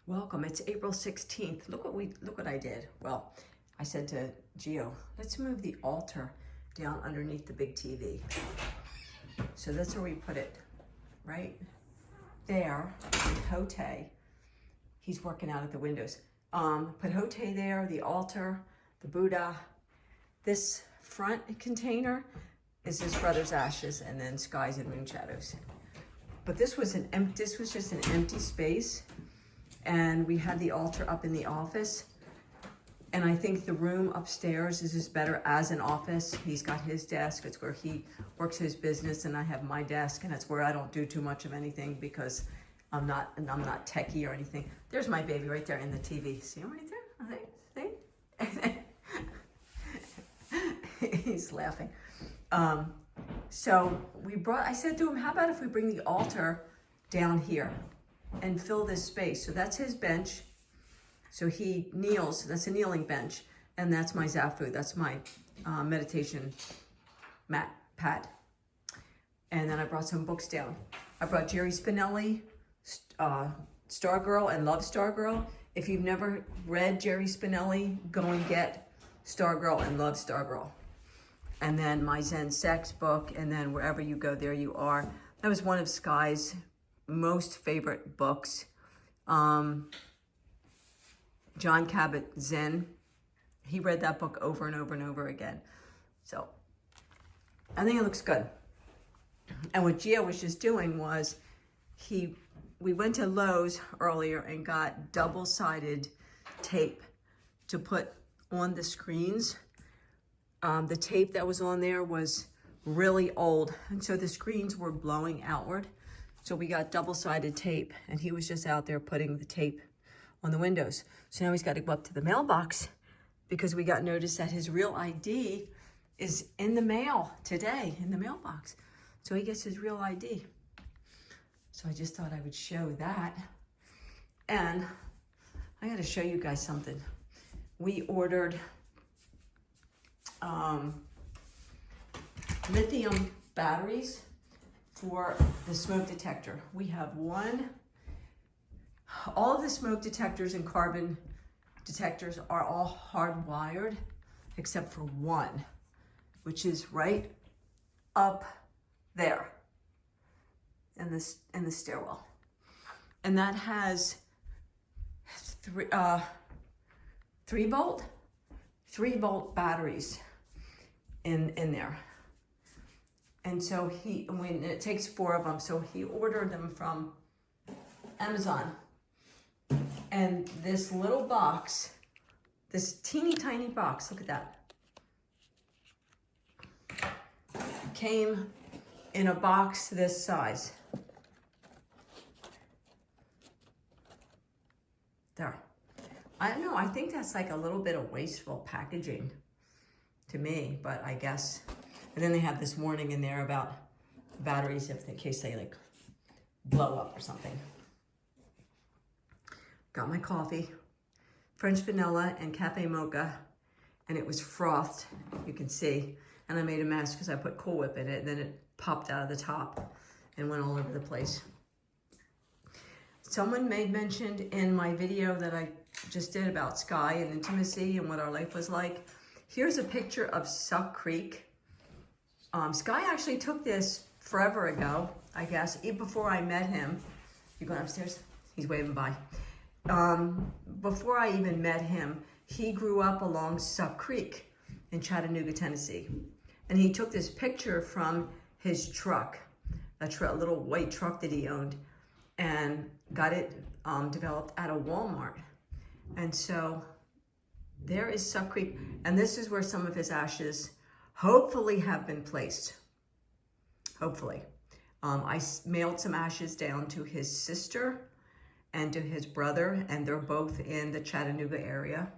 Welcome. It's April 16th. Look what I did. Well, I said to Gio, let's move the altar down underneath the big TV. So that's where we put it, right there with Hote. He's working out at the windows. Put Hote there, the altar, the Buddha. This front container is his brother's ashes, and then skies and moon shadows. But this was just an empty space. And we had the altar up in the office. And I think the room upstairs is just better as an office. He's got his desk. It's where he works his business, and I have my desk, and it's where I don't do too much of anything because I'm not techie or anything. There's my baby right there in the TV. See him right there? See? He's laughing. So I said to him, how about if we bring the altar down here and fill this space? So that's his bench. So he kneels, that's a kneeling bench. And that's my Zafu, that's my meditation pad. And then I brought some books down. I brought Jerry Spinelli, Stargirl and Love Stargirl. If you've never read Jerry Spinelli, go and get Stargirl and Love Stargirl. And then my Zen Sex book, and then Wherever You Go, There You Are. That was one of Sky's most favorite books. John Cabot Zen. He read that book over and over and over again. So I think it looks good. And what Gio was just doing was we went to Lowe's earlier and got double-sided tape to put on the screens. The tape that was on there was really old, and so the screens were blowing outward. So we got double-sided tape, and he was just out there putting the tape on the windows. So now he's got to go up to the mailbox because we got notice that his real ID is in the mail today, in the mailbox. So he gets his real ID. So I just thought I would show that. And I got to show you guys something. We ordered lithium batteries for the smoke detector. We have one. All of the smoke detectors and carbon detectors are all hardwired except for one, which is right up there in the stairwell. And that has 3 volt batteries in there. And so it takes 4 of them, so he ordered them from Amazon. And this little box, this teeny tiny box, look at that, came in a box this size. There. I don't know, I think that's like a little bit of wasteful packaging to me, but I guess. And then they have this warning in there about batteries in case they like blow up or something. Got my coffee, French vanilla and cafe mocha, and it was frothed, you can see. And I made a mess because I put Cool Whip in it, and then it popped out of the top and went all over the place. Someone made mention in my video that I just did about Sky and intimacy and what our life was like. Here's a picture of Suck Creek. Sky actually took this forever ago, I guess, even before I met him. You going upstairs? He's waving by. Before I even met him, he grew up along Suck Creek in Chattanooga, Tennessee. And he took this picture from his truck, a little white truck that he owned, and got it developed at a Walmart. And so there is Suck Creek, and this is where some of his ashes hopefully have been placed. Hopefully. I mailed some ashes down to his sister and to his brother, and they're both in the Chattanooga area.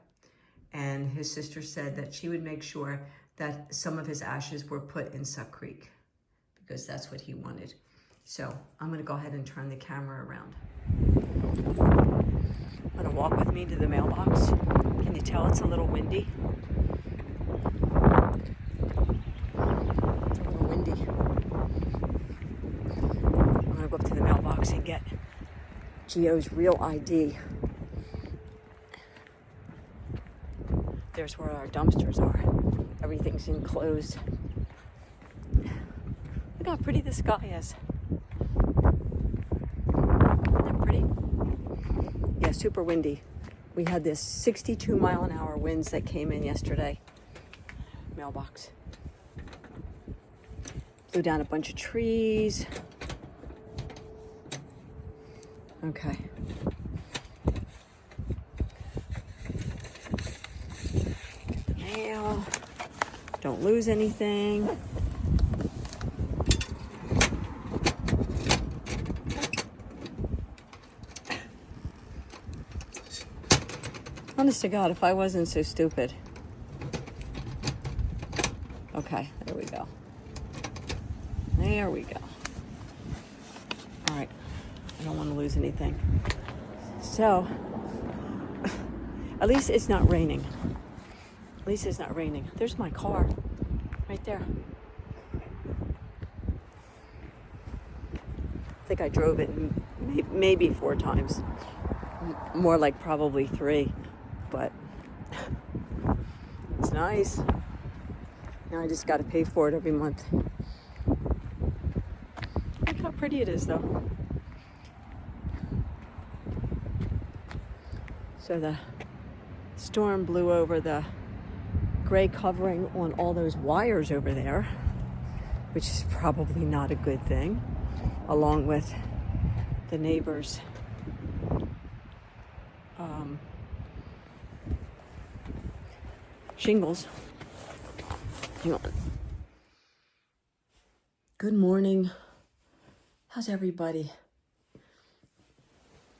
And his sister said that she would make sure that some of his ashes were put in Suck Creek because that's what he wanted. So I'm gonna go ahead and turn the camera around. I'm gonna walk with me to the mailbox. Can you tell it's a little windy? It's a little windy. I'm gonna go up to the mailbox and get Gio's real ID. there's where our dumpsters are. Everything's enclosed. Look how pretty the sky is. Isn't that pretty? Yeah, super windy. We had this 62-mile-an-hour winds that came in yesterday. Mailbox. Blew down a bunch of trees. Okay. Get the mail. Don't lose anything. Honest to God, if I wasn't so stupid. Okay, there we go. There we go. All right, I don't want to lose anything. So, at least it's not raining. At least it's not raining. There's my car, right there. I think I drove it maybe 4 times. More like probably 3, but it's nice. Now I just got to pay for it every month. Look how pretty it is, though. So the storm blew over the gray covering on all those wires over there, which is probably not a good thing, along with the neighbor's shingles. Hang on. Good morning. How's everybody?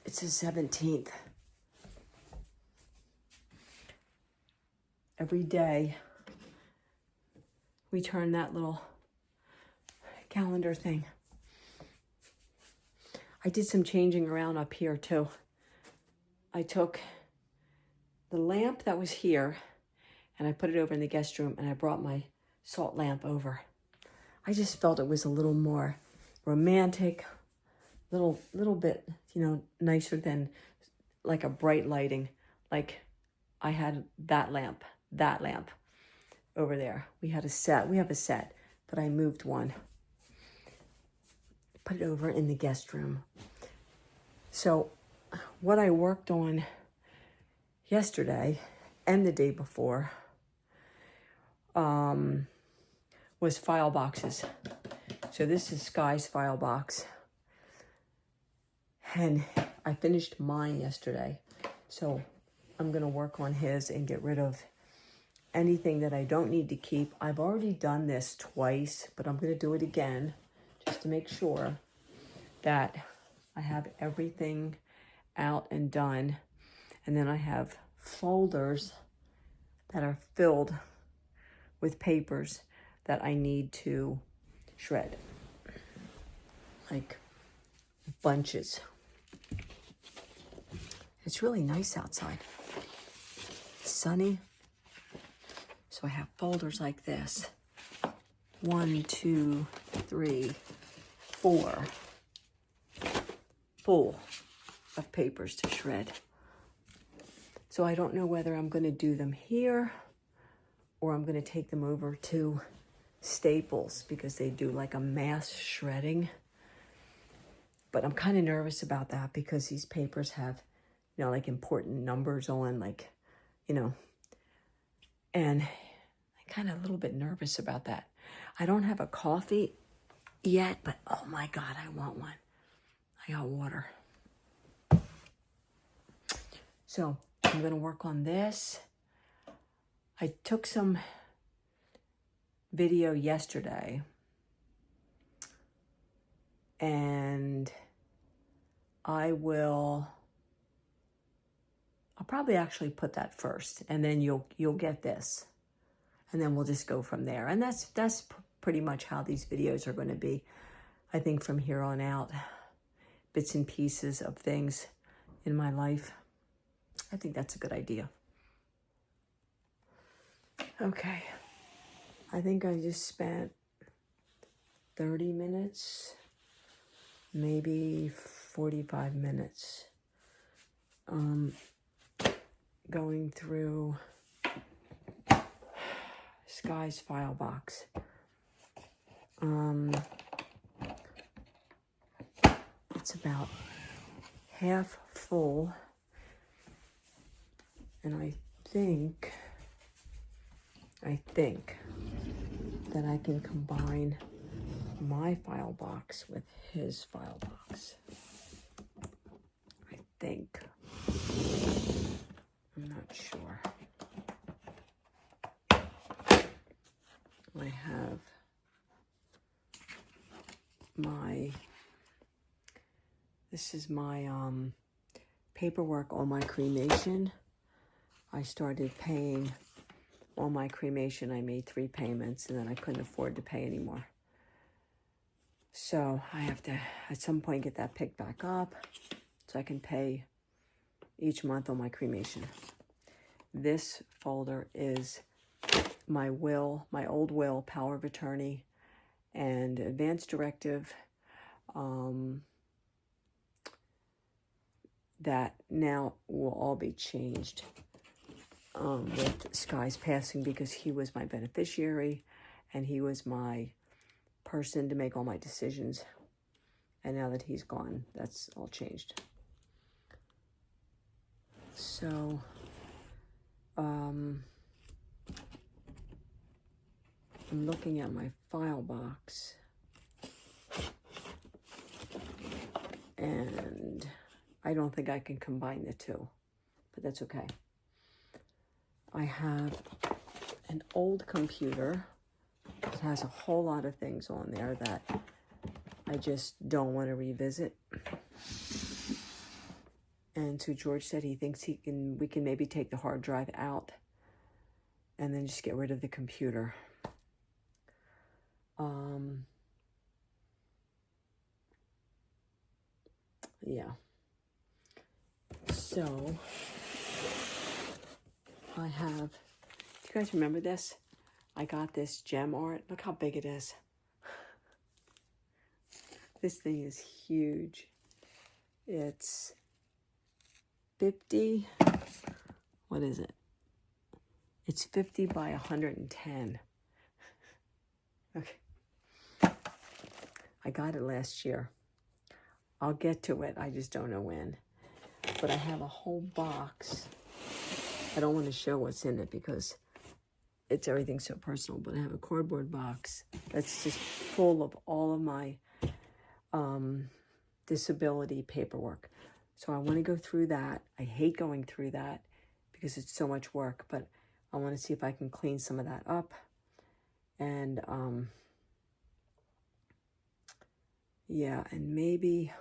It's the 17th. Every day we turn that little calendar thing. I did some changing around up here too. I took the lamp that was here and I put it over in the guest room, and I brought my salt lamp over. I just felt it was a little more romantic, little bit, nicer than like a bright lighting. Like I had that lamp over there. We have a set, but I moved one. Put it over in the guest room. So what I worked on yesterday and the day before was file boxes. So this is Sky's file box. And I finished mine yesterday. So I'm going to work on his and get rid of anything that I don't need to keep. I've already done this twice, but I'm going to do it again just to make sure that I have everything out and done. And then I have folders that are filled with papers that I need to shred. Like bunches. It's really nice outside. It's sunny. So I have folders like this. 1, 2, 3, 4. Full of papers to shred. So I don't know whether I'm going to do them here or I'm going to take them over to Staples because they do like a mass shredding. But I'm kind of nervous about that because these papers have, like important numbers on, and I'm kind of a little bit nervous about that. I don't have a coffee yet, but oh my God, I want one. I got water. So I'm going to work on this. I took some video yesterday and I'll probably actually put that first, and then you'll get this, and then we'll just go from there. And that's pretty much how these videos are going to be. I think from here on out, bits and pieces of things in my life. I think that's a good idea. Okay, I think I just spent 30 minutes, maybe 45 minutes, going through Sky's file box. It's about half full, and I think that I can combine my file box with his file box. I think. I'm not sure. I have this is my paperwork on my cremation. I started paying on my cremation. I made 3 payments, and then I couldn't afford to pay anymore. So I have to, at some point, get that picked back up so I can pay each month on my cremation. This folder is my will, my old will, power of attorney, and advance directive that now will all be changed with Sky's passing, because he was my beneficiary and he was my person to make all my decisions. And now that he's gone, that's all changed. So, I'm looking at my file box, and I don't think I can combine the two, but that's okay. I have an old computer that has a whole lot of things on there that I just don't want to revisit. And so George said he thinks we can maybe take the hard drive out and then just get rid of the computer. Yeah. So I have, do you guys remember this? I got this gem art. Look how big it is. This thing is huge. It's 50, what is it? It's 50 by 110. Okay. I got it last year. I'll get to it, I just don't know when. But I have a whole box. I don't want to show what's in it because it's everything so personal, but I have a cardboard box that's just full of all of my disability paperwork. So I want to go through that. I hate going through that because it's so much work, but I want to see if I can clean some of that up. And yeah, and maybe,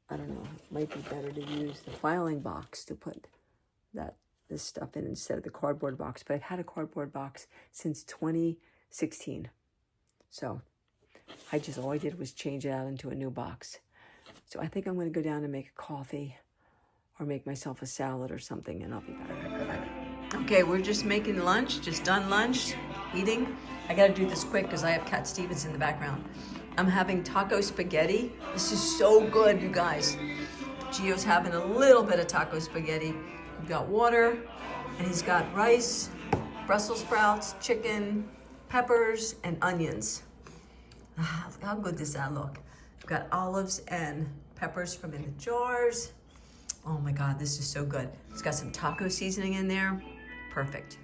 I don't know, it might be better to use the filing box to put this stuff in instead of the cardboard box. But I've had a cardboard box since 2016. So all I did was change it out into a new box. So I think I'm going to go down and make a coffee or make myself a salad or something, and I'll be back. Okay, we're just making lunch, just done lunch, eating. I got to do this quick because I have Cat Stevens in the background. I'm having taco spaghetti. This is so good, you guys. Gio's having a little bit of taco spaghetti. We've got water, and he's got rice, Brussels sprouts, chicken, peppers, and onions. How good does that look? We've got olives and peppers from in the jars. Oh my God, this is so good. It's got some taco seasoning in there. Perfect.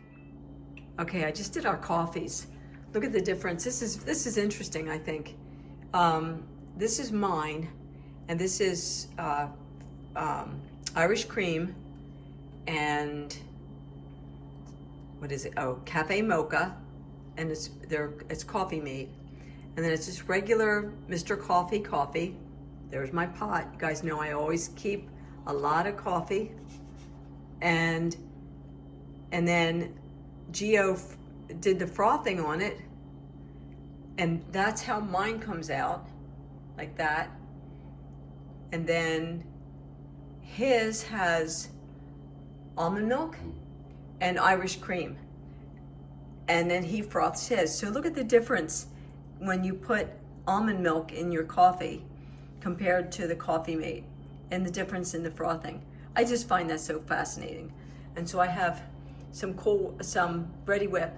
Okay, I just did our coffees. Look at the difference. This is interesting, I think. This is mine, and this is Irish cream, and what is it? Oh, cafe mocha, and it's coffee mate. And then it's just regular Mr. Coffee. There's my pot. You guys know I always keep a lot of coffee. And then Gio did the frothing on it. And that's how mine comes out, like that. And then his has almond milk and Irish cream. And then he froths his. So look at the difference when you put almond milk in your coffee compared to the Coffee Mate, and the difference in the frothing. I just find that so fascinating. And so I have some Ready Whip.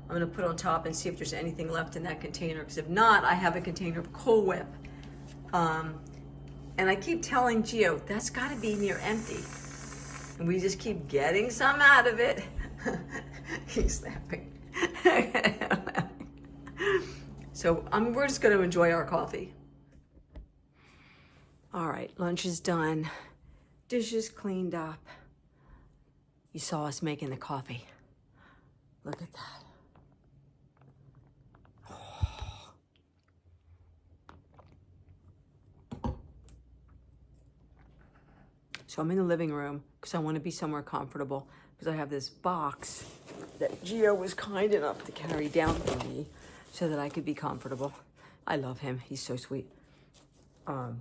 I'm gonna put on top and see if there's anything left in that container, because if not, I have a container of Cool Whip. And I keep telling Gio, that's gotta be near empty. And we just keep getting some out of it. He's laughing. So we're just gonna enjoy our coffee. All right, lunch is done. Dishes cleaned up. You saw us making the coffee. Look at that. So I'm in the living room because I want to be somewhere comfortable, because I have this box that Gio was kind enough to carry down for me so that I could be comfortable. I love him. He's so sweet. And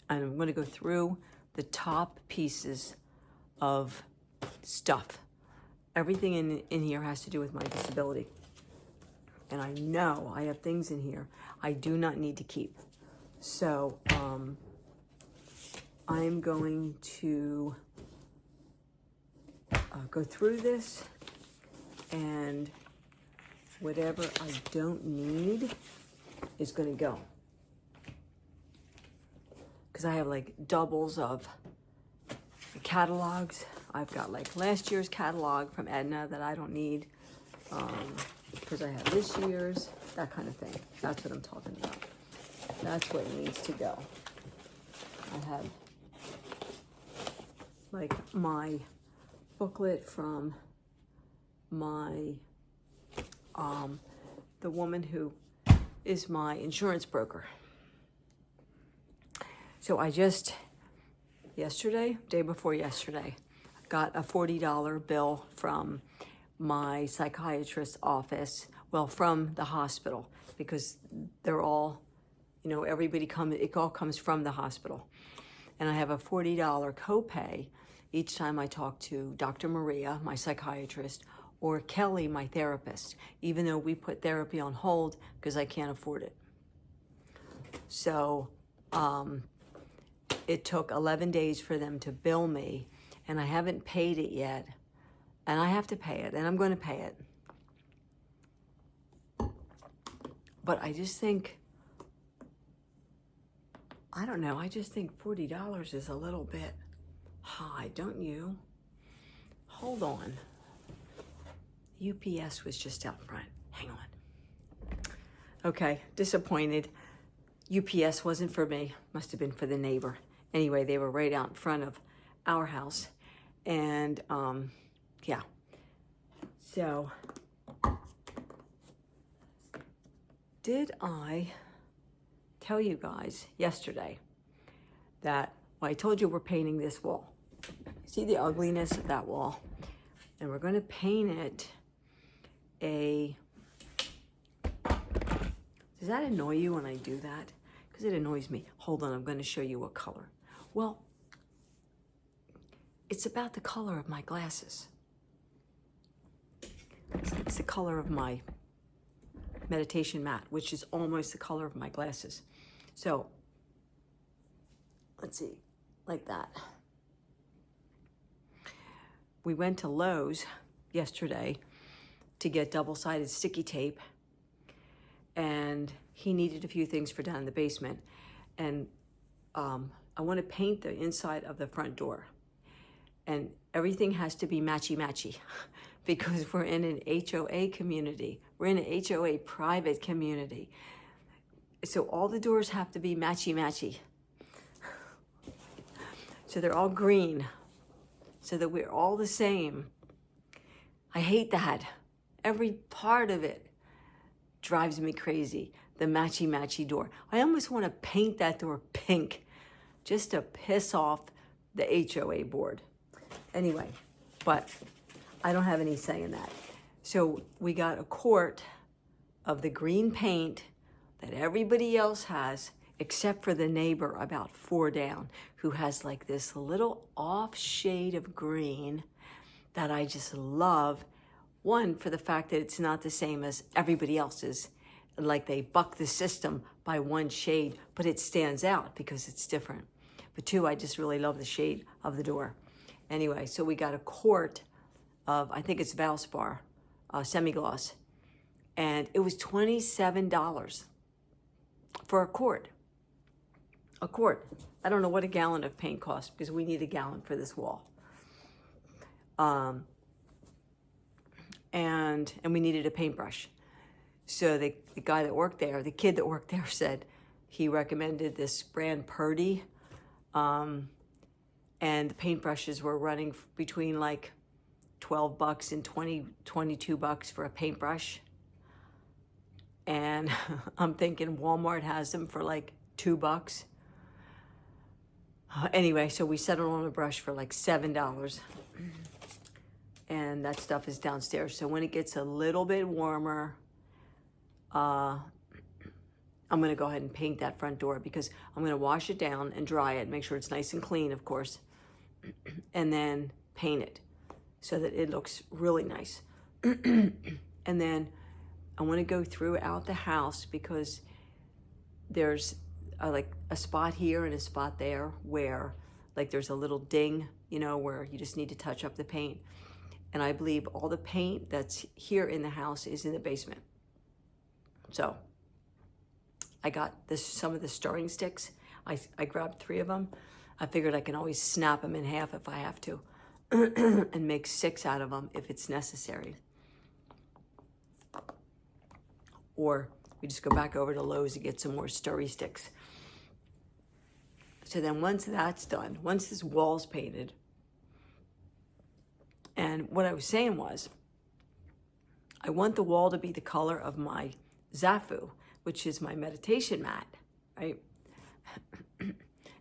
I'm going to go through the top pieces of stuff. Everything in here has to do with my disability. And I know I have things in here I do not need to keep. So I'm going to go through this, and whatever I don't need is going to go. Because I have like doubles of catalogs. I've got like last year's catalog from Edna that I don't need, because I have this year's, that kind of thing. That's what I'm talking about. That's what needs to go. I have like my booklet from my, the woman who is my insurance broker. So I just, day before yesterday, got a $40 bill from my psychiatrist's office, well, from the hospital, because they're all, you know, it all comes from the hospital. And I have a $40 copay each time I talk to Dr. Maria, my psychiatrist, or Kelly, my therapist, even though we put therapy on hold because I can't afford it. So it took 11 days for them to bill me, and I haven't paid it yet. And I have to pay it, and I'm going to pay it. But I just think, I don't know, I just think $40 is a little bit high, don't you? Hold on. UPS was just out front. Hang on. Okay, disappointed. UPS wasn't for me. Must have been for the neighbor. Anyway, they were right out in front of our house. And, yeah. So, did I tell you guys yesterday that, well, I told you we're painting this wall. See the ugliness of that wall? And we're going to paint it does that annoy you when I do that? Because it annoys me. Hold on, I'm going to show you what color. Well, it's about the color of my glasses. It's the color of my meditation mat, which is almost the color of my glasses. So, let's see, like that. We went to Lowe's yesterday to get double-sided sticky tape, and he needed a few things for down in the basement. And I want to paint the inside of the front door. And everything has to be matchy-matchy because we're in an HOA community. We're in an HOA private community. So all the doors have to be matchy-matchy. So they're all green, so that we're all the same. I hate that. Every part of it drives me crazy. The matchy-matchy door. I almost want to paint that door pink just to piss off the HOA board. Anyway, but I don't have any say in that. So we got a quart of the green paint that everybody else has, except for the neighbor about 4 down, who has like this little off shade of green that I just love. One, for the fact that it's not the same as everybody else's, like they buck the system by one shade, but it stands out because it's different. But two, I just really love the shade of the door. Anyway, so we got a quart of, I think it's Valspar, semi-gloss. And it was $27 for a quart. A quart. I don't know what a gallon of paint costs because we need a gallon for this wall. And we needed a paintbrush. So the guy that worked there, the kid that worked there said he recommended this brand Purdy. And the paintbrushes were running between like $12 and $22 for a paintbrush. And I'm thinking Walmart has them for like $2. Anyway, so we settled on a brush for like $7. And that stuff is downstairs. So when it gets a little bit warmer, I'm gonna go ahead and paint that front door because I'm gonna wash it down and dry it, make sure it's nice and clean, of course, and then paint it so that it looks really nice. And then I wanna go throughout the house because there's like a spot here and a spot there where like there's a little ding, you know, where you just need to touch up the paint. And I believe all the paint that's here in the house is in the basement. So I got some of the stirring sticks. I grabbed 3 of them. I figured I can always snap them in half if I have to and make 6 out of them if it's necessary. Or we just go back over to Lowe's and get some more stirry sticks. So then once that's done, once this wall's painted, and what I was saying was, I want the wall to be the color of my Zafu, which is my meditation mat, right?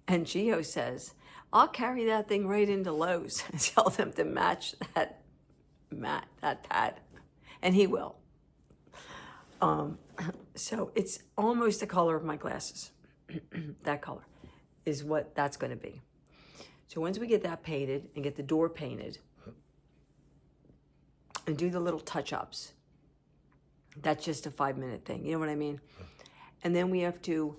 And Gio says, I'll carry that thing right into Lowe's and tell them to match that mat, that pad. And he will. So it's almost the color of my glasses. That color is what that's going to be. So once we get that painted and get the door painted and do the little touch-ups, that's just a 5-minute thing. You know what I mean? And then we have to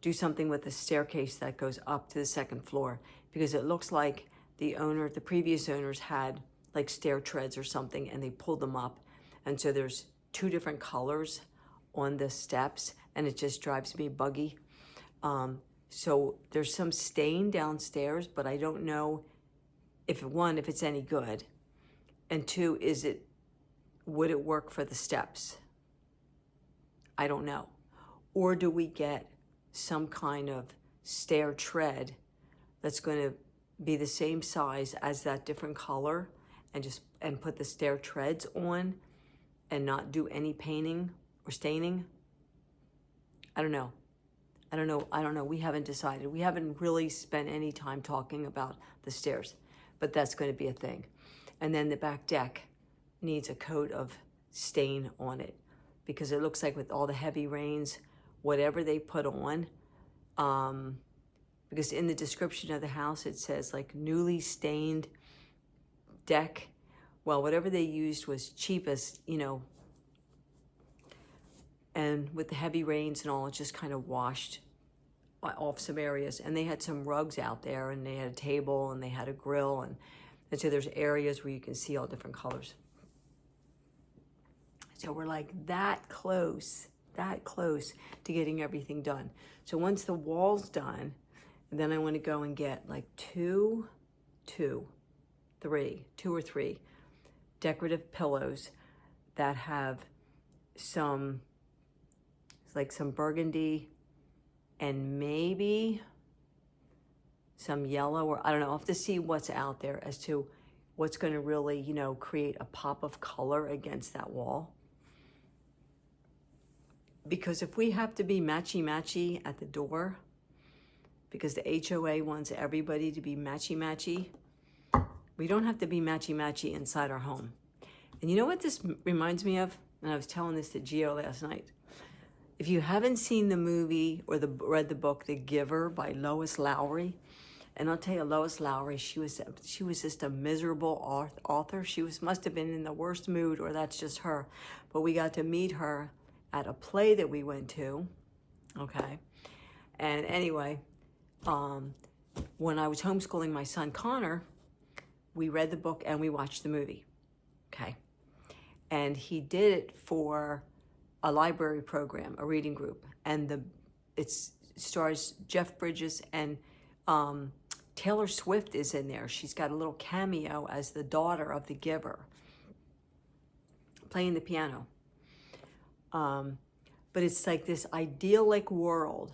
do something with the staircase that goes up to the 2nd floor because it looks like the previous owners had like stair treads or something and they pulled them up. And so there's 2 different colors on the steps and it just drives me buggy. So there's some stain downstairs, but I don't know if it's any good. And 2, would it work for the steps? I don't know. Or do we get some kind of stair tread that's going to be the same size as that different color and put the stair treads on and not do any painting or staining? I don't know. We haven't decided. We haven't really spent any time talking about the stairs, but that's going to be a thing. And then the back deck needs a coat of stain on it because it looks like with all the heavy rains, whatever they put on, because in the description of the house, it says like newly stained deck. Well, whatever they used was cheapest, you know, and with the heavy rains and all, it just kind of washed off some areas. And they had some rugs out there and they had a table and they had a grill. And so there's areas where you can see all different colors. So we're like that close to getting everything done. So once the wall's done, then I want to go and get like 2 or 3 decorative pillows that have some burgundy and maybe some yellow, or I don't know. I'll have to see what's out there as to what's going to really, you know, create a pop of color against that wall. Because if we have to be matchy-matchy at the door, because the HOA wants everybody to be matchy-matchy, we don't have to be matchy-matchy inside our home. And you know what this reminds me of? And I was telling this to Gio last night. If you haven't seen the movie or read the book, The Giver by Lois Lowry, and I'll tell you, Lois Lowry, she was just a miserable author. She must have been in the worst mood, or that's just her. But we got to meet her at a play that we went to, okay? And anyway, when I was homeschooling my son Connor, we read the book and we watched the movie. okay? And he did it for a library program, a reading group, and it stars Jeff Bridges, and Taylor Swift is in there. She's got a little cameo as the daughter of the giver, playing the piano. But it's like this idyllic world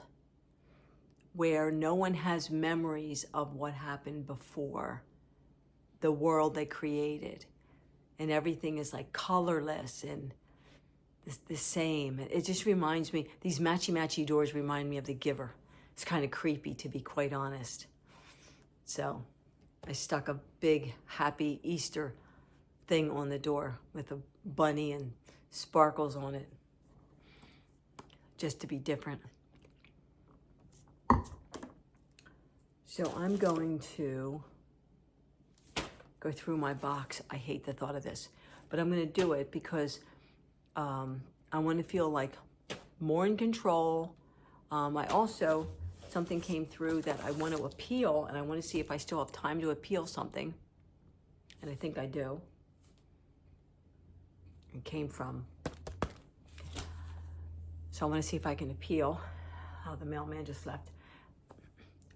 where no one has memories of what happened before the world they created. And everything is like colorless and the same. It just reminds me, these matchy-matchy doors remind me of The Giver. It's kind of creepy, to be quite honest. So I stuck a big happy Easter thing on the door with a bunny and sparkles on it, just to be different. So I'm going to go through my box. I hate the thought of this, but I'm going to do it because I want to feel like more in control. I also, something came through that I want to appeal, and I want to see if I still have time to appeal something. And I think I do. It came from. So I want to see if I can appeal. Oh, the mailman just left.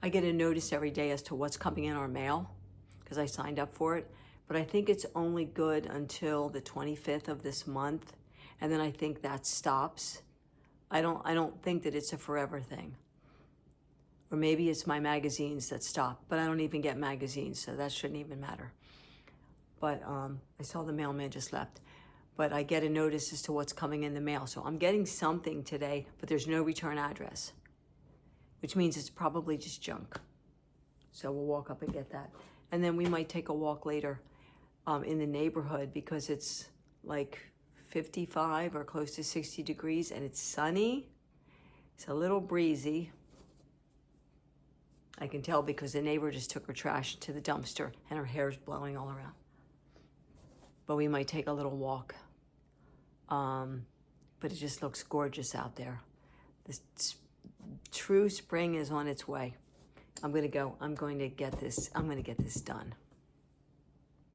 I get a notice every day as to what's coming in our mail because I signed up for it. But I think it's only good until the 25th of this month. And then I think that stops. I don't think that it's a forever thing. Or maybe it's my magazines that stop, but I don't even get magazines, so that shouldn't even matter. But I saw the mailman just left. But I get a notice as to what's coming in the mail. So I'm getting something today, but there's no return address, which means it's probably just junk. So we'll walk up and get that. And then we might take a walk later in the neighborhood because it's like 55 or close to 60 degrees and it's sunny. It's a little breezy. I can tell because the neighbor just took her trash to the dumpster and her hair's blowing all around. But we might take a little walk. But it just looks gorgeous out there. This true spring is on its way. I'm going to get this done.